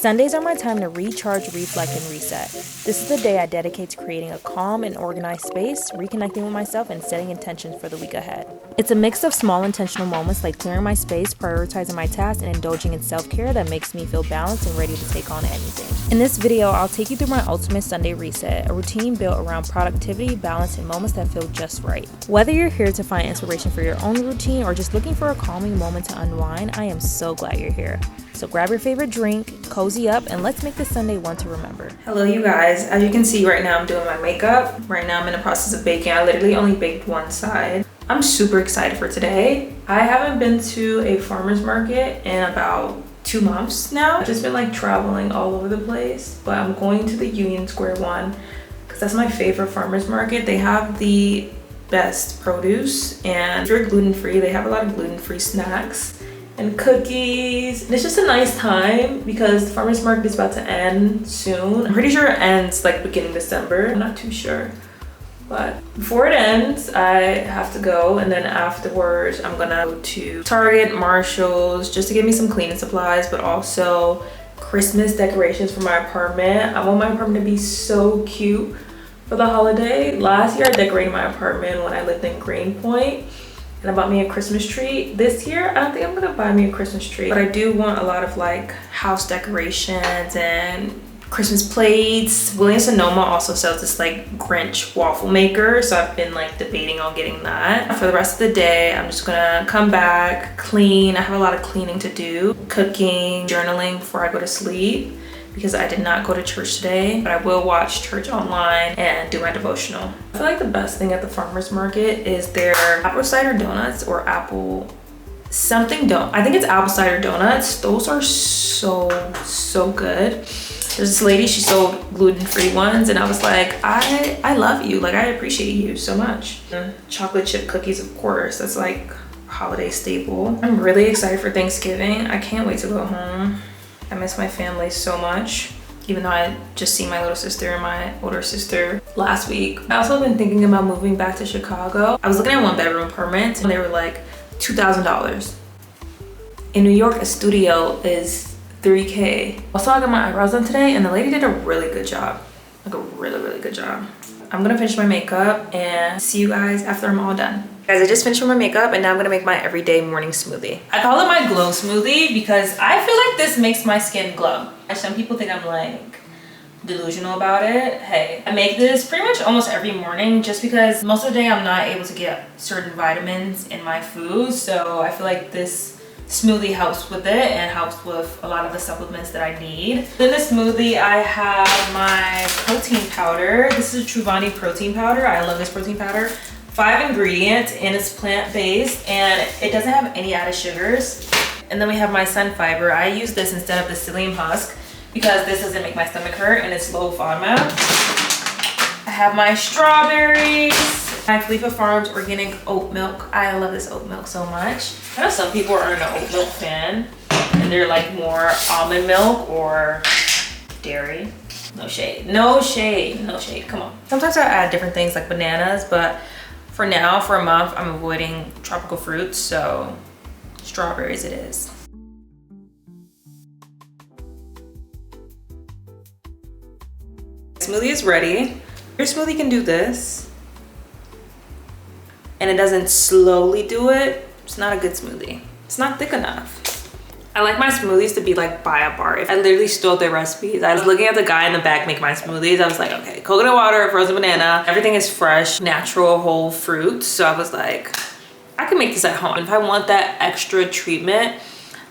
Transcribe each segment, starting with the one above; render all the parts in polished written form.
Sundays are my time to recharge, reflect, and reset. This is the day I dedicate to creating a calm and organized space, reconnecting with myself, and setting intentions for the week ahead. It's a mix of small intentional moments like clearing my space, prioritizing my tasks, and indulging in self-care that makes me feel balanced and ready to take on anything. In this video, I'll take you through my ultimate Sunday reset, a routine built around productivity, balance, and moments that feel just right. Whether you're here to find inspiration for your own routine or just looking for a calming moment to unwind, I am so glad you're here. So grab your favorite drink, cozy up, and let's make this Sunday one to remember. Hello you guys, as you can see right now I'm doing my makeup. Right now I'm in the process of baking. I literally only baked one side. I'm super excited for today. I haven't been to a farmer's market in about 2 months now. I've just been like traveling all over the place, but I'm going to the Union Square one because that's my favorite farmer's market. They have the best produce, and if you're gluten-free, they have a lot of gluten-free snacks and cookies. And it's just a nice time because the farmer's market is about to end soon. I'm pretty sure it ends like beginning December. I'm not too sure. But before it ends, I have to go, and then afterwards I'm gonna go to Target, Marshall's, just to get me some cleaning supplies, but also Christmas decorations for my apartment. I want my apartment to be so cute for the holiday. Last year I decorated my apartment when I lived in Greenpoint, and I bought me a Christmas tree. This year, I don't think I'm gonna buy me a Christmas tree, but I do want a lot of like house decorations and Christmas plates. Williams-Sonoma also sells this like Grinch waffle maker, so I've been like debating on getting that. For the rest of the day, I'm just gonna come back, clean. I have a lot of cleaning to do, cooking, journaling before I go to sleep, because I did not go to church today, but I will watch church online and do my devotional. I feel like the best thing at the farmer's market is their apple cider donuts or apple something donut. I think it's apple cider donuts. Those are so good. There's this lady, she sold gluten-free ones, and I was like, I love you, like I appreciate you so much. Chocolate chip cookies, of course, that's like a holiday staple. I'm really excited for Thanksgiving. I can't wait to go home. I miss my family so much, even though I just see my little sister and my older sister last week. I also have been thinking about moving back to Chicago. I was looking at 1-bedroom apartments, and they were like $2,000. In New York, a studio is $3K. Also, I got my eyebrows done today, and the lady did a really good job. Like a really good job. I'm gonna finish my makeup and see you guys after I'm all done. Guys, I just finished with my makeup, and now I'm gonna make my everyday morning smoothie. I call it my glow smoothie because I feel like this makes my skin glow. Some people think I'm like delusional about it. Hey, I make this pretty much almost every morning just because most of the day I'm not able to get certain vitamins in my food, so I feel like this smoothie helps with it and helps with a lot of the supplements that I need. In the smoothie, I have my protein powder. This is Truvani protein powder. I love this protein powder. 5 ingredients, and it's plant-based, and it doesn't have any added sugars. And then we have my sun fiber. I use this instead of the psyllium husk because this doesn't make my stomach hurt, and it's low FODMAP. I have my strawberries, my Khalifa Farms organic oat milk. I love this oat milk so much. I know some people are an oat milk fan, and they're like more almond milk or dairy. No shade, no shade, no shade, come on. Sometimes I add different things like bananas, but for now, for a month, I'm avoiding tropical fruits, so strawberries it is. Smoothie is ready. Your smoothie can do this, and it doesn't slowly do it. It's not a good smoothie. It's not thick enough. I like my smoothies to be like by a bar. I literally stole their recipes. I was looking at the guy in the back make my smoothies. I was like, okay, coconut water, frozen banana. Everything is fresh, natural, whole fruits. So I was like, I can make this at home. If I want that extra treatment,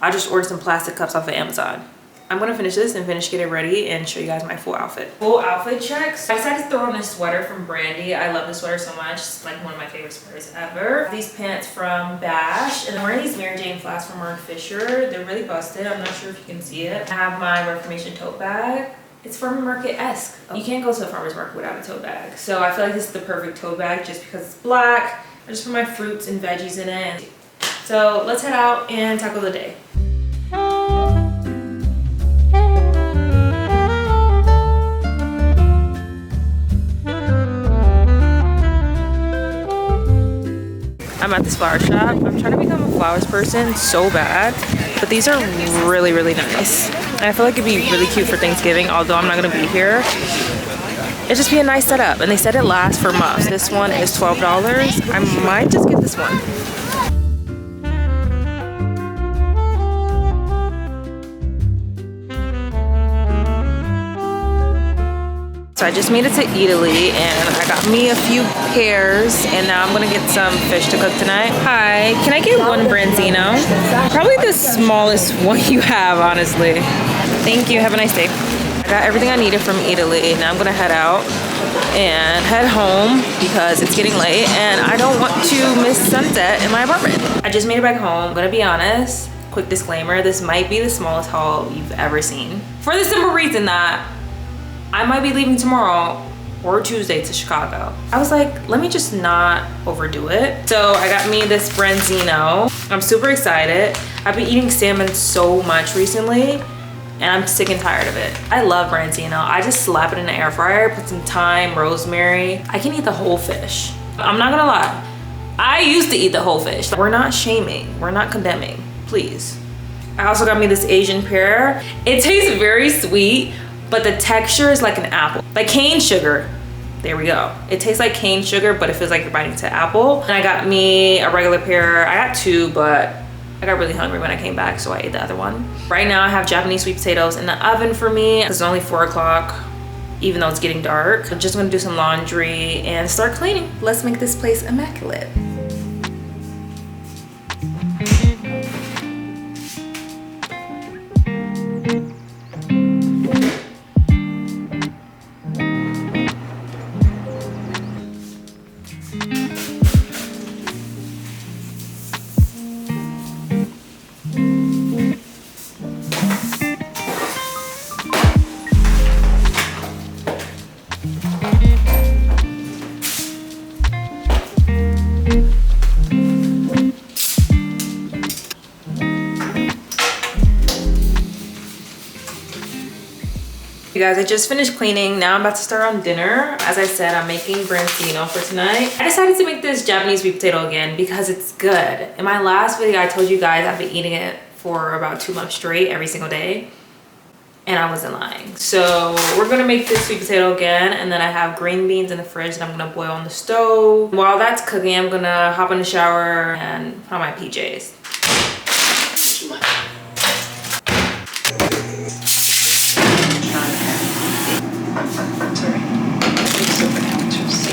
I'll just order some plastic cups off of Amazon. I'm gonna finish this and finish getting ready and show you guys my full outfit. Full outfit checks. I decided to throw on this sweater from Brandy. I love this sweater so much. It's like one of my favorite sweaters ever. These pants from Bash, and I'm wearing these Mary Jane flats from Mark Fisher. They're really busted. I'm not sure if you can see it. I have my Reformation tote bag. It's farmer market-esque. You can't go to a farmer's market without a tote bag. So I feel like this is the perfect tote bag just because it's black. I just put my fruits and veggies in it. So let's head out and tackle the day. I'm at this flower shop. I'm trying to become a flowers person so bad, but these are really nice. And I feel like it'd be really cute for Thanksgiving, although I'm not gonna be here. It'd just be a nice setup. And they said it lasts for months. This one is $12. I might just get this one. So I just made it to Italy and I got me a few pears and now I'm gonna get some fish to cook tonight. Hi, can I get one branzino? Probably the smallest one you have, honestly. Thank you, have a nice day. I got everything I needed from Italy. Now I'm gonna head out and head home because it's getting late and I don't want to miss sunset in my apartment. I just made it back home. I'm gonna be honest, quick disclaimer, this might be the smallest haul you've ever seen. For the simple reason that I might be leaving tomorrow or Tuesday to Chicago. I was like, let me just not overdo it. So I got me this branzino. I'm super excited. I've been eating salmon so much recently and I'm sick and tired of it. I love branzino. I just slap it in the air fryer, put some thyme, rosemary. I can eat the whole fish. I'm not gonna lie. I used to eat the whole fish. We're not shaming, we're not condemning, please. I also got me this Asian pear. It tastes very sweet, but the texture is like an apple, like cane sugar. There we go. It tastes like cane sugar, but it feels like you're biting into apple. And I got me a regular pear. I got two, but I got really hungry when I came back, so I ate the other one. Right now I have Japanese sweet potatoes in the oven for me. It's only 4 o'clock, even though it's getting dark. I'm just gonna do some laundry and start cleaning. Let's make this place immaculate. You guys, I just finished cleaning. Now I'm about to start on dinner. As I said, I'm making branzino for tonight. I decided to make this Japanese sweet potato again because it's good. In my last video, I told you guys I've been eating it for about 2 months straight every single day. And I wasn't lying. So we're gonna make this sweet potato again. And then I have green beans in the fridge that I'm gonna boil on the stove. While that's cooking, I'm gonna hop in the shower and put on my PJs.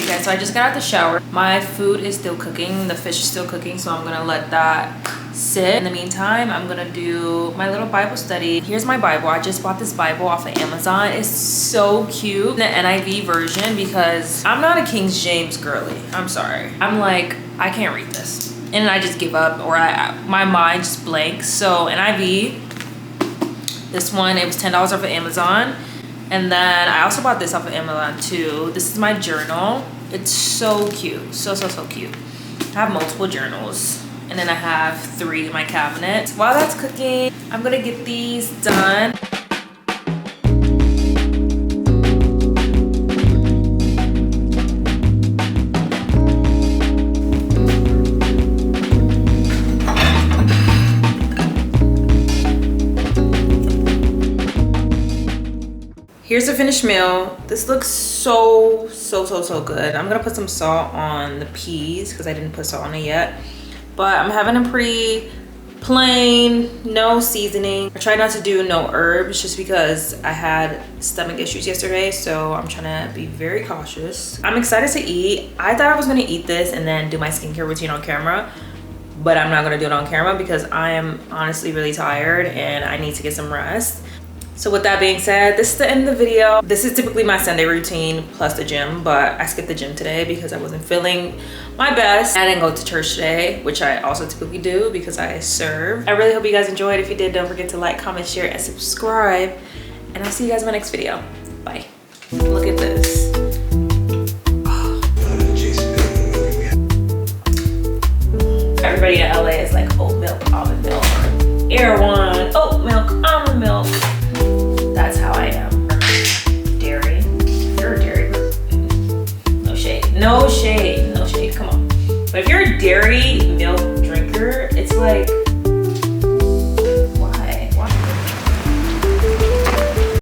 Okay, so I just got out the shower. My food is still cooking. The fish is still cooking, so I'm gonna let that sit. In the meantime, I'm gonna do my little Bible study. Here's my Bible. I just bought this Bible off of Amazon. It's so cute. The NIV version because I'm not a King James girly. I'm sorry. I'm like, I can't read this. And then I just give up or my mind just blanks. So NIV, this one, it was $10 off of Amazon. And then I also bought this off of Amazon too. This is my journal. It's so cute, so cute. I have multiple journals. And then I have 3 in my cabinet. While that's cooking, I'm gonna get these done. Here's the finished meal. This looks so good. I'm gonna put some salt on the peas because I didn't put salt on it yet. But I'm having a pretty plain, no seasoning. I try not to do no herbs just because I had stomach issues yesterday, so I'm trying to be very cautious. I'm excited to eat. I thought I was gonna eat this and then do my skincare routine on camera, but I'm not gonna do it on camera because I am honestly really tired and I need to get some rest. So with that being said, this is the end of the video. This is typically my Sunday routine plus the gym, but I skipped the gym today because I wasn't feeling my best. I didn't go to church today, which I also typically do because I serve. I really hope you guys enjoyed. If you did, don't forget to like, comment, share, and subscribe. And I'll see you guys in my next video. Bye. Look at this. Everybody in LA is like oat milk, almond milk, air one, oat milk,